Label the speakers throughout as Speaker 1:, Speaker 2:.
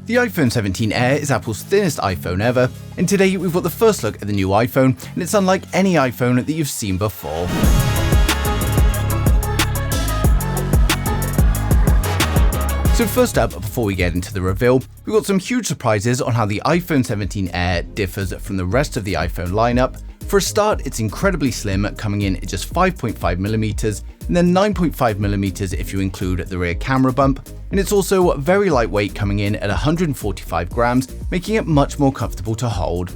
Speaker 1: The iPhone 17 Air is Apple's thinnest iPhone ever, and today we've got the first look at the new iPhone, and it's unlike any iPhone that you've seen before. So first up, before we get into the reveal, we've got some huge surprises on how the iPhone 17 Air differs from the rest of the iPhone lineup. For a start, it's incredibly slim, coming in at just 5.5mm, and then 9.5mm if you include the rear camera bump, and it's also very lightweight, coming in at 145 grams, making it much more comfortable to hold.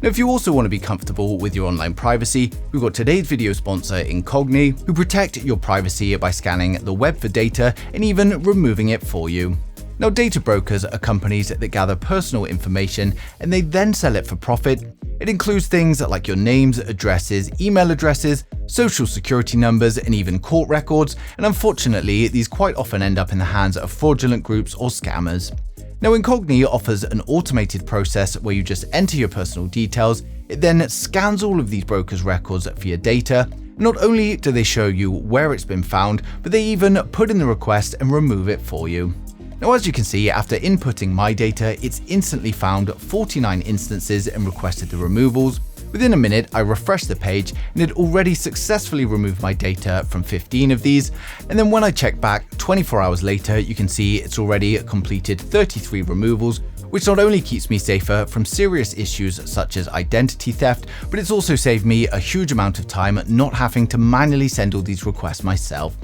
Speaker 1: Now, if you also want to be comfortable with your online privacy, we've got today's video sponsor, Increbile, who protect your privacy by scanning the web for data and even removing it for you. Now, data brokers are companies that gather personal information and they then sell it for profit. It includes things like your names, addresses, email addresses, social security numbers, and even court records, and unfortunately, these quite often end up in the hands of fraudulent groups or scammers. Now, Increbile offers an automated process where you just enter your personal details. It then scans all of these brokers' records for your data. Not only do they show you where it's been found, but they even put in the request and remove it for you. Now, as you can see, after inputting my data, it's instantly found 49 instances and requested the removals. Within a minute, I refreshed the page and it already successfully removed my data from 15 of these. And then when I check back 24 hours later, you can see it's already completed 33 removals, which not only keeps me safer from serious issues such as identity theft, but it's also saved me a huge amount of time not having to manually send all these requests myself.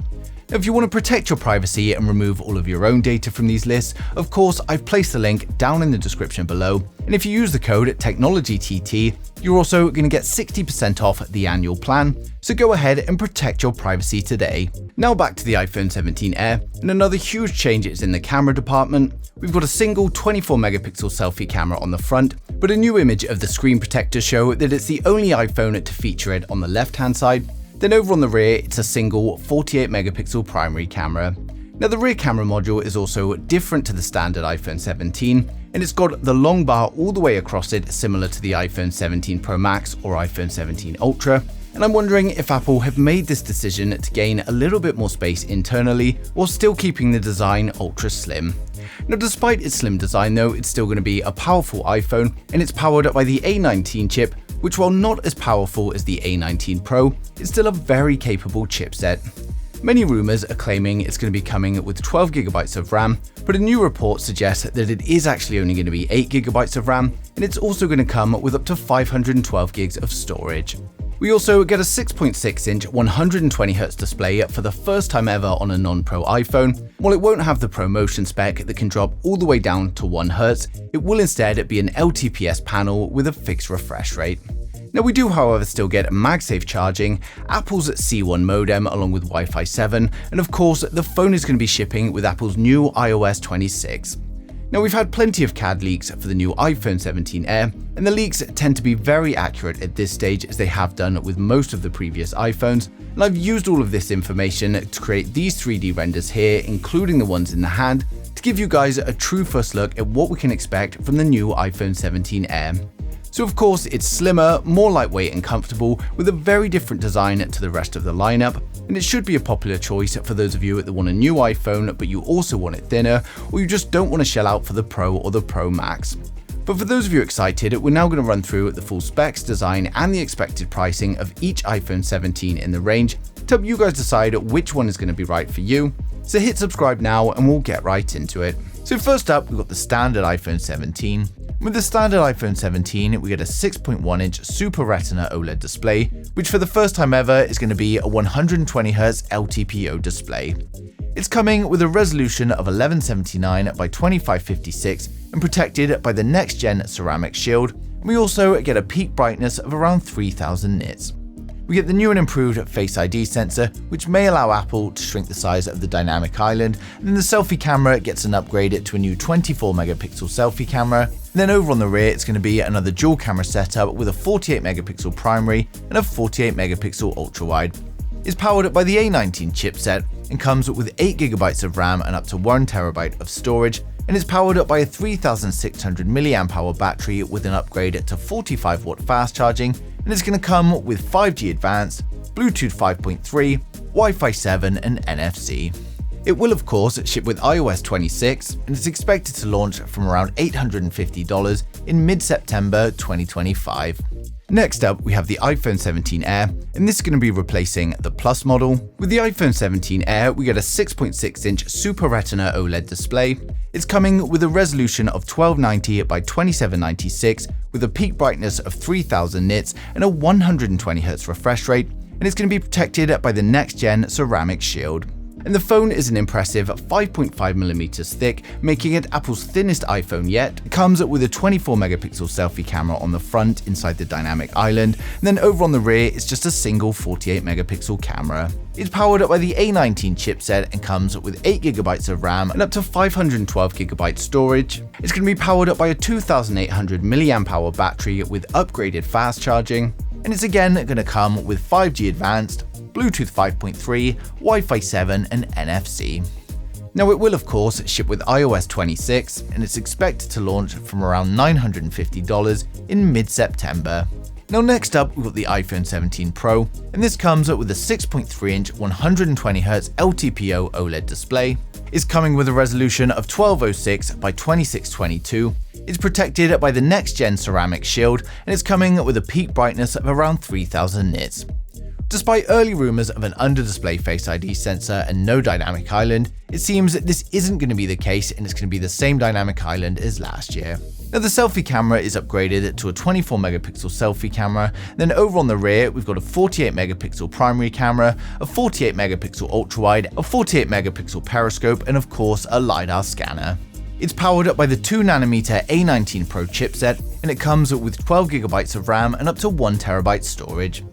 Speaker 1: Now, if you want to protect your privacy and remove all of your own data from these lists, of course, I've placed the link down in the description below. And if you use the code TECHNOLOGYTT, you're also going to get 60% off the annual plan. So go ahead and protect your privacy today. Now back to the iPhone 17 Air, and another huge change is in the camera department. We've got a single 24-megapixel selfie camera on the front, but a new image of the screen protector show that it's the only iPhone to feature it on the left-hand side. Then over on the rear, it's a single 48-megapixel primary camera. Now, the rear camera module is also different to the standard iPhone 17, and it's got the long bar all the way across it, similar to the iPhone 17 Pro Max or iPhone 17 Ultra. And I'm wondering if Apple have made this decision to gain a little bit more space internally while still keeping the design ultra slim. Now, despite its slim design though, it's still going to be a powerful iPhone, and it's powered by the A19 chip, which, while not as powerful as the A19 Pro, is still a very capable chipset. Many rumors are claiming it's going to be coming with 12GB of RAM, but a new report suggests that it is actually only going to be 8GB of RAM, and it's also going to come with up to 512GB of storage. We also get a 6.6-inch 120Hz display for the first time ever on a non-Pro iPhone. While it won't have the Pro Motion spec that can drop all the way down to 1Hz, it will instead be an LTPS panel with a fixed refresh rate. Now, we do, however, still get MagSafe charging, Apple's C1 modem along with Wi-Fi 7, and of course, the phone is going to be shipping with Apple's new iOS 26. Now, we've had plenty of CAD leaks for the new iPhone 17 Air, and the leaks tend to be very accurate at this stage, as they have done with most of the previous iPhones. And I've used all of this information to create these 3D renders here, including the ones in the hand, to give you guys a true first look at what we can expect from the new iPhone 17 Air. So of course, it's slimmer, more lightweight and comfortable, with a very different design to the rest of the lineup, and it should be a popular choice for those of you that want a new iPhone but you also want it thinner, or you just don't want to shell out for the Pro or the Pro Max. But for those of you excited, we're now going to run through the full specs, design, and the expected pricing of each iPhone 17 in the range to help you guys decide which one is going to be right for you. So hit subscribe now and we'll get right into it. So first up, we've got the standard iPhone 17. With the standard iPhone 17, we get a 6.1-inch Super Retina OLED display, which for the first time ever is going to be a 120Hz LTPO display. It's coming with a resolution of 1179 by 2556 and protected by the next-gen ceramic shield, and we also get a peak brightness of around 3000 nits. We get the new and improved Face ID sensor, which may allow Apple to shrink the size of the dynamic island, and then the selfie camera gets an upgrade to a new 24-megapixel selfie camera. And then over on the rear, it's going to be another dual camera setup with a 48-megapixel primary and a 48-megapixel ultra-wide. It's powered by the A19 chipset and comes with 8GB of RAM and up to 1TB of storage, and it's powered by a 3600 mAh battery with an upgrade to 45W fast charging, and it's going to come with 5G Advanced, Bluetooth 5.3, Wi-Fi 7 and NFC. It will of course ship with iOS 26 and is expected to launch from around $850 in mid-September 2025. Next up, we have the iPhone 17 Air, and this is going to be replacing the Plus model. With the iPhone 17 Air, we get a 6.6-inch Super Retina OLED display. It's coming with a resolution of 1290 by 2796 with a peak brightness of 3000 nits and a 120Hz refresh rate, and it's going to be protected by the next-gen ceramic shield. And the phone is an impressive 5.5mm thick, making it Apple's thinnest iPhone yet. It comes with a 24-megapixel selfie camera on the front inside the dynamic island, and then over on the rear it's just a single 48-megapixel camera. It's powered up by the A19 chipset and comes with 8GB of RAM and up to 512GB storage. It's going to be powered up by a 2800 mAh battery with upgraded fast charging, and it's again going to come with 5G Advanced, Bluetooth 5.3, Wi-Fi 7 and NFC. Now it will of course ship with iOS 26 and it's expected to launch from around $950 in mid-September. Now next up we've got the iPhone 17 Pro, and this comes with a 6.3-inch 120Hz LTPO OLED display. It's coming with a resolution of 1206 by 2622. It's protected by the next-gen ceramic shield, and it's coming with a peak brightness of around 3000 nits. Despite early rumors of an under-display Face ID sensor and no dynamic island, it seems that this isn't going to be the case and it's going to be the same dynamic island as last year. Now the selfie camera is upgraded to a 24-megapixel selfie camera, then over on the rear we've got a 48-megapixel primary camera, a 48-megapixel ultrawide, a 48-megapixel periscope and of course a LiDAR scanner. It's powered up by the 2nm A19 Pro chipset and it comes with 12GB of RAM and up to 1TB storage.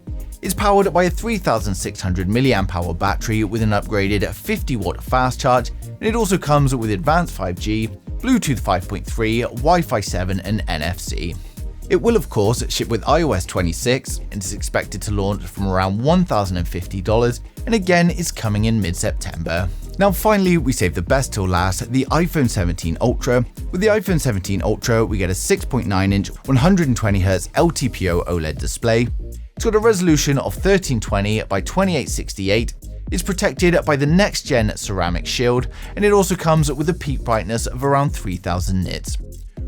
Speaker 1: It's powered by a 3600 mAh battery with an upgraded 50W fast charge, and it also comes with advanced 5G, Bluetooth 5.3, Wi-Fi 7 and NFC. It will of course ship with iOS 26 and is expected to launch from around $1050, and again is coming in mid-September. Now finally, we save the best till last, the iPhone 17 Ultra. With the iPhone 17 Ultra, we get a 6.9-inch 120Hz LTPO OLED display. It's got a resolution of 1320 by 2868. It's protected by the next-gen ceramic shield, and it also comes with a peak brightness of around 3000 nits.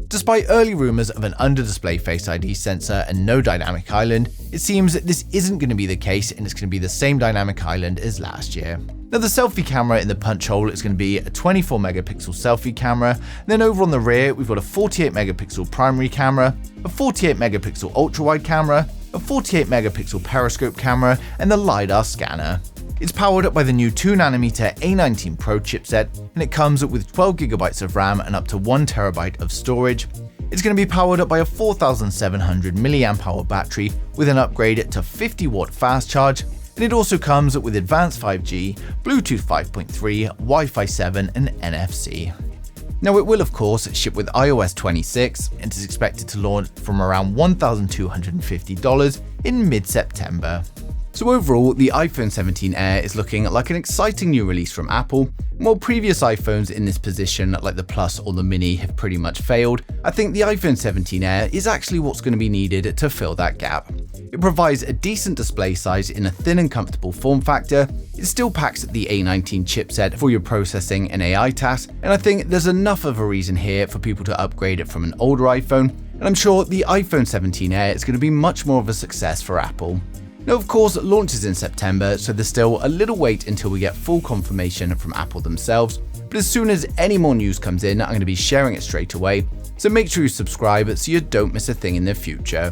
Speaker 1: Despite early rumors of an under-display Face ID sensor and no dynamic island, it seems that this isn't going to be the case and it's going to be the same dynamic island as last year. Now the selfie camera in the punch hole is going to be a 24-megapixel selfie camera, then over on the rear we've got a 48-megapixel primary camera, a 48-megapixel ultrawide camera, a 48-megapixel periscope camera and the LiDAR scanner. It's powered up by the new 2nm A19 Pro chipset and it comes with 12GB of RAM and up to 1TB of storage. It's going to be powered up by a 4700 mAh battery with an upgrade to 50W fast charge, and it also comes with advanced 5G, Bluetooth 5.3, Wi-Fi 7 and NFC. Now it will of course ship with iOS 26 and is expected to launch from around $1250 in mid-September. So overall, the iPhone 17 Air is looking like an exciting new release from Apple. While previous iPhones in this position like the Plus or the Mini have pretty much failed, I think the iPhone 17 Air is actually what's going to be needed to fill that gap. It provides a decent display size in a thin and comfortable form factor, it still packs the A19 chipset for your processing and AI tasks, and I think there's enough of a reason here for people to upgrade it from an older iPhone, and I'm sure the iPhone 17 Air is going to be much more of a success for Apple. Now of course, launch is in September, so there's still a little wait until we get full confirmation from Apple themselves, but as soon as any more news comes in, I'm going to be sharing it straight away, so make sure you subscribe so you don't miss a thing in the future.